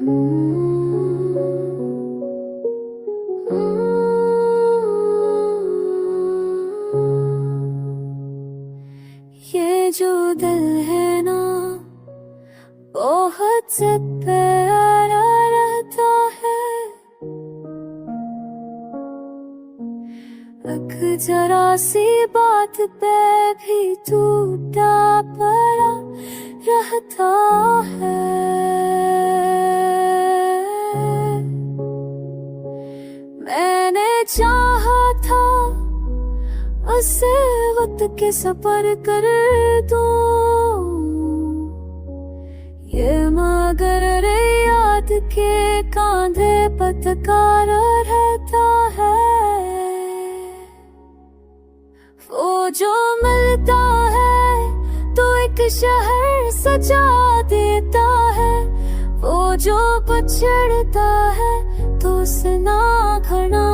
ये जो दिल है ना बहुत से प्यारा रहता है, एक जरा सी बात पे भी टूटा पड़ा रहता है। मैंने चाहा था उसे वक्त के सफर कर दूं, ये मगर रे याद के कांधे पथकार रहता है। वो जो मिलता है तो एक शहर सजा देता है, वो जो पछड़ता है तो सुना घना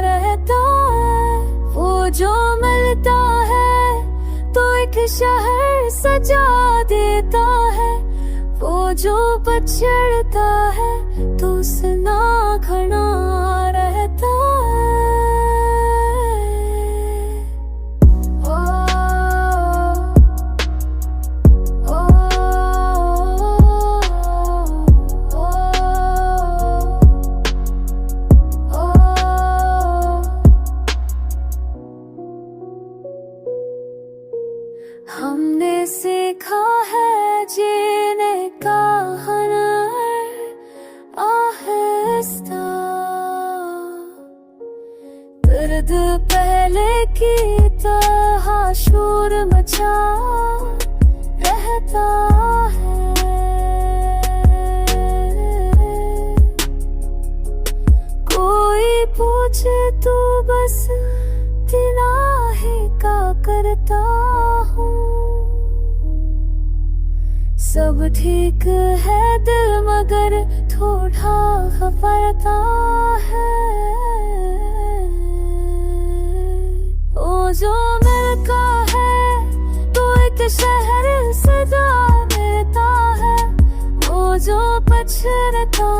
रहता है। वो जो मिलता है तो एक शहर सजा देता है, वो जो पछड़ता है तो सुना घना रहता है। हमने सीखा है जीने का हुनर आहिस्ता, दर्द पहले की तरह शोर मचा रहता है। कोई पूछे तो बस तिनाही का करता हूँ, सब ठीक है दिल मगर थोड़ा घबराता है। वो जो मिलता है तो एक शहर सजा देता है, वो जो पछड़ता